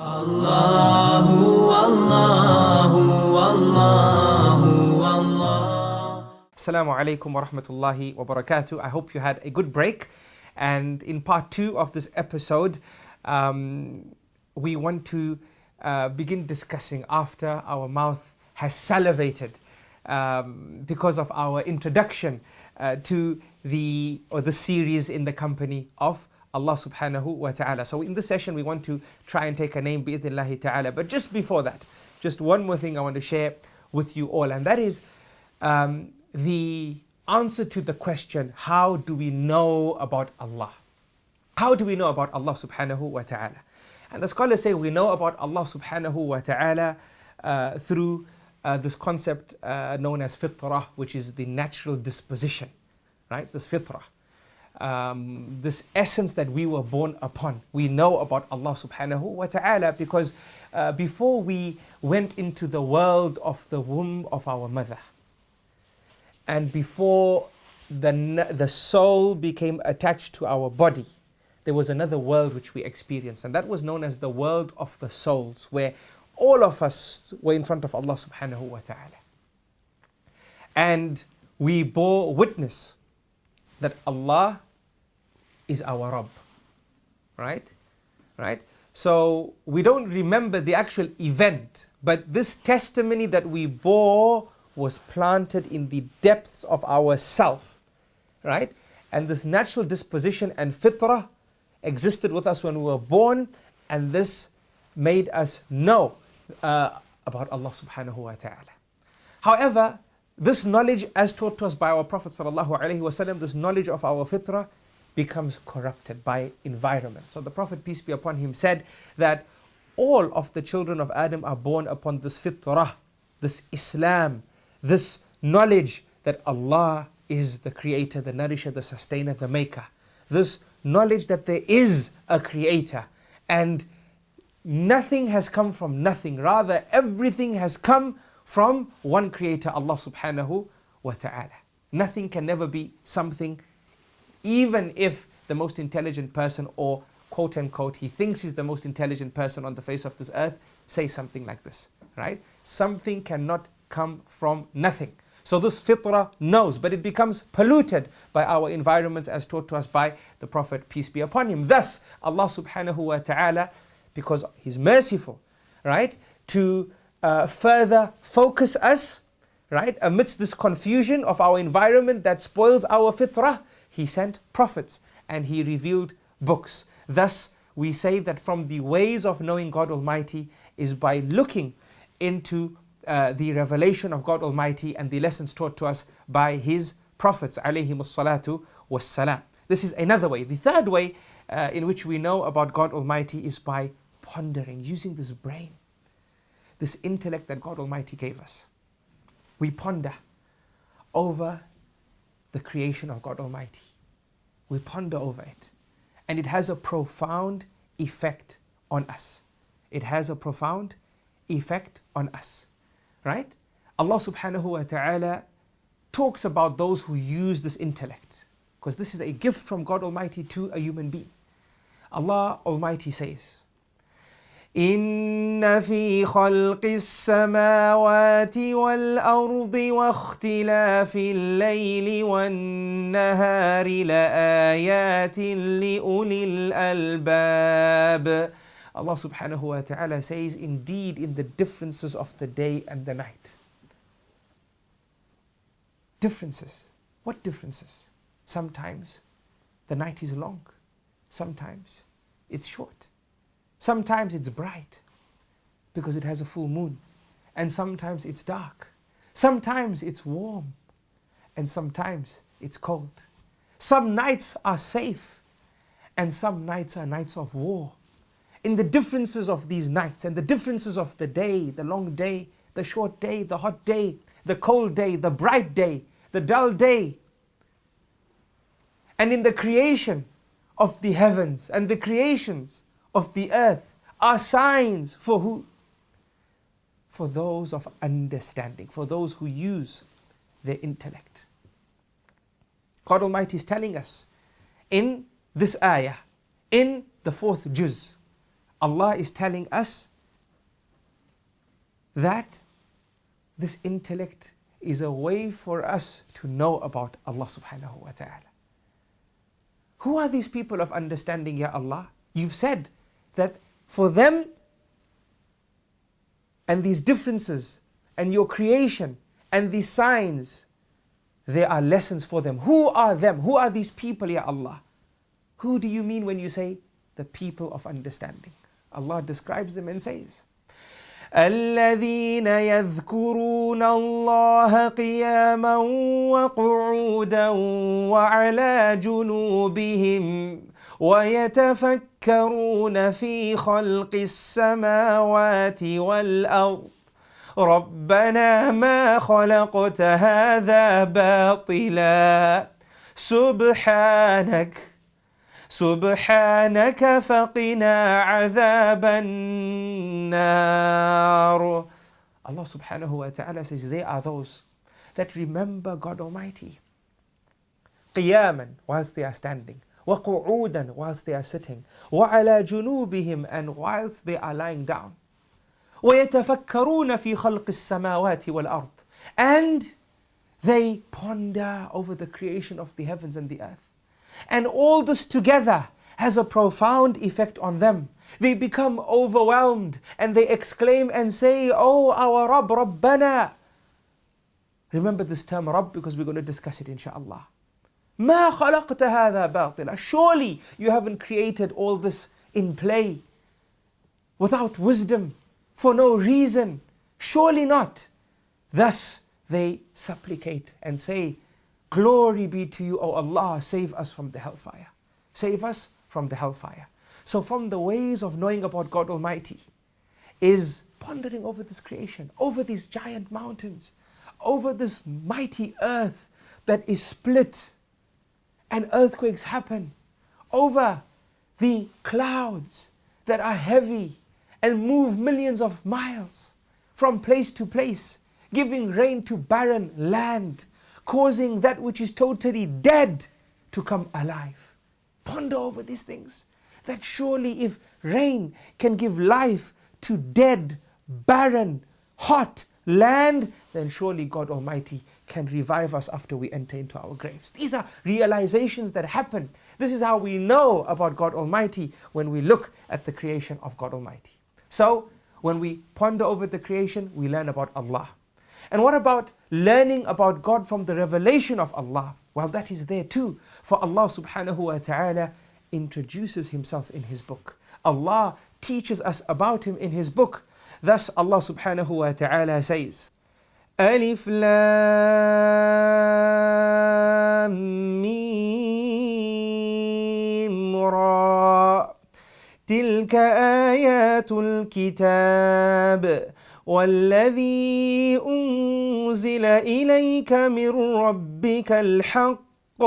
Allahu, Allahu, Allahu, Allah. Assalamu alaikum wa rahmatullahi wa barakatuh. I hope you had a good break. And in part 2 of this episode, we want to begin discussing after our mouth has salivated because of our introduction to the series in the company of Allah subhanahu wa ta'ala. So in this session we want to try and take a name bi'idhnillahi ta'ala. But just before that, just one more thing I want to share with you all, and that is the answer to the question, how do we know about Allah? How do we know about Allah subhanahu wa ta'ala? And the scholars say we know about Allah subhanahu wa ta'ala through this concept known as fitrah, which is the natural disposition, right? This fitrah. This essence that we were born upon. We know about Allah subhanahu wa ta'ala because before we went into the world of the womb of our mother, and before the soul became attached to our body, there was another world which we experienced, and that was known as the world of the souls, where all of us were in front of Allah subhanahu wa ta'ala. And we bore witness that Allah is our Rabb, right? So we don't remember the actual event, but this testimony that we bore was planted in the depths of our self, right? And this natural disposition and fitrah existed with us when we were born, and this made us know about Allah subhanahu wa ta'ala. However, this knowledge, as taught to us by our Prophet sallallahu alaihi wasallam, this knowledge of our fitrah becomes corrupted by environment. So the Prophet, peace be upon him, said that all of the children of Adam are born upon this fitrah, this Islam, this knowledge that Allah is the creator, the nourisher, the sustainer, the maker. This knowledge that there is a creator and nothing has come from nothing. Rather, everything has come from one creator, Allah subhanahu wa ta'ala. Nothing can never be something, even if the most intelligent person, or quote unquote, he thinks he's the most intelligent person on the face of this earth, say something like this, right? Something cannot come from nothing. So this fitrah knows, but it becomes polluted by our environments, as taught to us by the Prophet, peace be upon him. Thus, Allah subhanahu wa ta'ala, because He's merciful, right, to further focus us, right, amidst this confusion of our environment that spoils our fitrah, He sent prophets and He revealed books. Thus, we say that from the ways of knowing God Almighty is by looking into the revelation of God Almighty and the lessons taught to us by His prophets, alayhimus salatu wassalam. This is another way. The third way in which we know about God Almighty is by pondering, using this brain, this intellect that God Almighty gave us. We ponder over the creation of God Almighty. We ponder over it. And it has a profound effect on us. It has a profound effect on us. Right? Allah subhanahu wa ta'ala talks about those who use this intellect, because this is a gift from God Almighty to a human being. Allah Almighty says, إِنَّ فِي خَلْقِ السَّمَاوَاتِ وَالْأَرْضِ وَاخْتِلَافِ اللَّيْلِ وَالنَّهَارِ لَآيَاتٍ لِأُولِي الْأَلْبَابِ. Allah subhanahu wa ta'ala says, indeed, in the differences of the day and the night. Differences. What differences? Sometimes the night is long. Sometimes it's short. Sometimes it's bright because it has a full moon. And sometimes it's dark. Sometimes it's warm. And sometimes it's cold. Some nights are safe. And some nights are nights of war. In the differences of these nights and the differences of the day, the long day, the short day, the hot day, the cold day, the bright day, the dull day. And in the creation of the heavens and the creations of the earth are signs for who? For those of understanding, for those who use their intellect. God Almighty is telling us in this ayah, in the 4th juz, Allah is telling us that this intellect is a way for us to know about Allah subhanahu wa ta'ala. Who are these people of understanding, Ya Allah? You've said that for them and these differences and your creation and these signs, there are lessons for them. Who are them? Who are these people, Ya Allah? Who do you mean when you say the people of understanding? Allah describes them and says, الذين يذكرون الله قياما وقعودا وعلى جنوبهم ويتفكرون في خلق السماوات والأرض ربنا ما خلقت هذا باطلا سبحانك فقنا عذاب النار. Allah subhanahu wa ta'ala says, they are those that remember God Almighty. قِيَامًا, whilst they are standing. وَقُعُودًا, whilst they are sitting. وَعَلَى جُنُوبِهِمْ, and whilst they are lying down. وَيَتَفَكَّرُونَ فِي خَلْقِ السَّمَاوَاتِ وَالْأَرْضِ, and they ponder over the creation of the heavens and the earth. And all this together has a profound effect on them. They become overwhelmed and they exclaim and say, Oh, our Rabb, Rabbana. Remember this term Rabb because we're going to discuss it inshaAllah. مَا خَلَقْتَ هَذَا بَاطِلًا, surely you haven't created all this in play, without wisdom, for no reason. Surely not. Thus they supplicate and say, Glory be to you, O Allah, save us from the hellfire. Save us from the hellfire. So from the ways of knowing about God Almighty is pondering over this creation, over these giant mountains, over this mighty earth that is split and earthquakes happen, over the clouds that are heavy and move millions of miles from place to place, giving rain to barren land, causing that which is totally dead to come alive. Ponder over these things. That surely if rain can give life to dead, barren, hot land, then surely God Almighty can revive us after we enter into our graves. These are realizations that happen. This is how we know about God Almighty when we look at the creation of God Almighty. So, when we ponder over the creation, we learn about Allah. And what about learning about God from the revelation of Allah? Well, that is there too. For Allah subhanahu wa ta'ala introduces Himself in His book. Allah teaches us about Him in His book. Thus Allah subhanahu wa ta'ala says, Alif Lam Mim Ra تلك آيات الكتاب والذي أنزل إليك من ربك الحق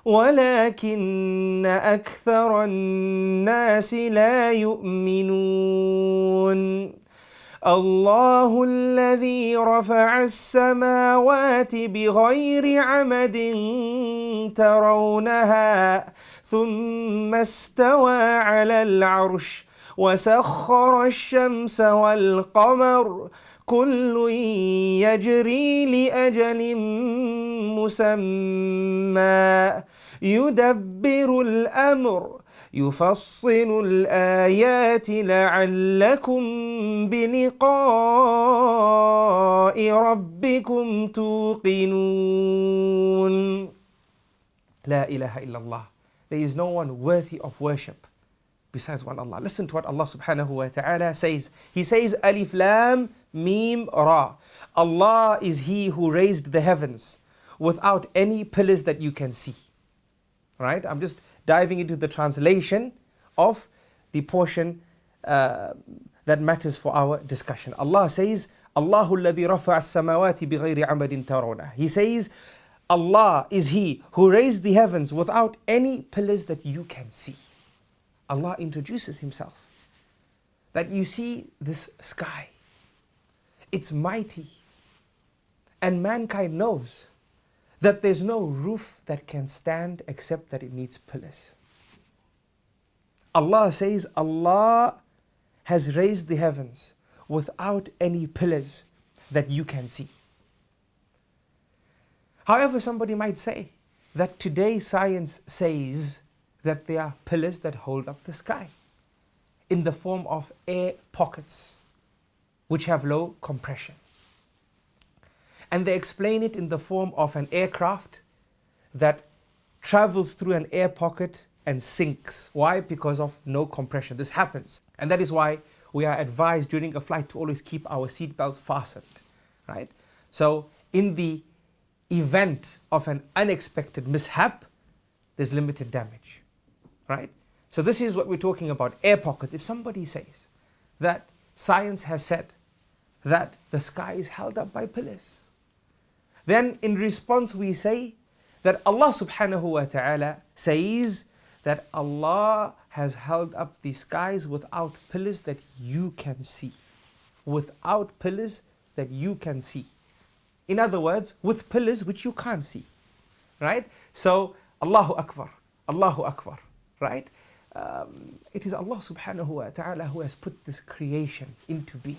ولكن أكثر الناس لا يؤمنون الله الذي رفع السماوات بغير عمد ترونها ثم استوى على العرش وسخر الشمس والقمر كل يجري لأجل مسمى يدبر الأمر يفصل الآيات لعلكم بلقاء ربكم توقنون. لا إله إلا الله. There is no one worthy of worship besides one Allah. Listen to what Allah subhanahu wa ta'ala says. He says, Alif Lam Mim Ra. Allah is He who raised the heavens without any pillars that you can see. Right? I'm just diving into the translation of the portion that matters for our discussion. Allah says, Allahu alladhi rafa'a as-samawati bighayri amadin tarawna. He says, Allah is He who raised the heavens without any pillars that you can see. Allah introduces Himself. That you see this sky. It's mighty. And mankind knows that there's no roof that can stand except that it needs pillars. Allah says, Allah has raised the heavens without any pillars that you can see. However, somebody might say that today science says that there are pillars that hold up the sky in the form of air pockets which have low compression. And they explain it in the form of an aircraft that travels through an air pocket and sinks. Why? Because of no compression. This happens. And that is why we are advised during a flight to always keep our seatbelts fastened, right? So in the event of an unexpected mishap, there's limited damage, right? So this is what we're talking about, air pockets. If somebody says that science has said that the sky is held up by pillars, then in response we say that Allah subhanahu wa ta'ala says that Allah has held up the skies without pillars that you can see. Without pillars that you can see. In other words, with pillars which you can't see, right? So, Allahu Akbar, right? It is Allah subhanahu wa ta'ala who has put this creation into being.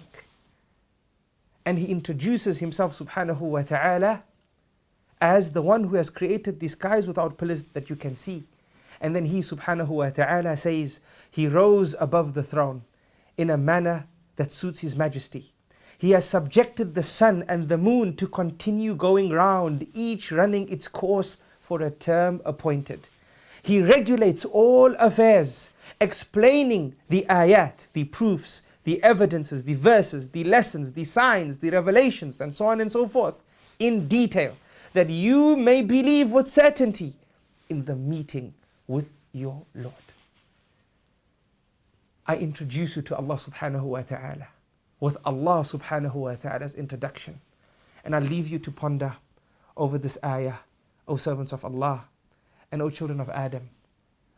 And He introduces Himself subhanahu wa ta'ala as the one who has created the skies without pillars that you can see. And then He subhanahu wa ta'ala says, He rose above the throne in a manner that suits His majesty. He has subjected the sun and the moon to continue going round, each running its course for a term appointed. He regulates all affairs, explaining the ayat, the proofs, the evidences, the verses, the lessons, the signs, the revelations, and so on and so forth, in detail, that you may believe with certainty in the meeting with your Lord. I introduce you to Allah subhanahu wa ta'ala, with Allah subhanahu wa ta'ala's introduction. And I leave you to ponder over this ayah, O servants of Allah, and O children of Adam.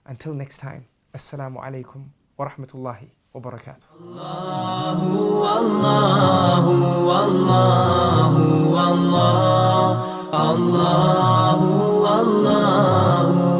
Until next time, Assalamu alaikum wa rahmatullahi wa barakatuh. Allahu, Allahu, Allahu, Allah, Allahu, Allahu.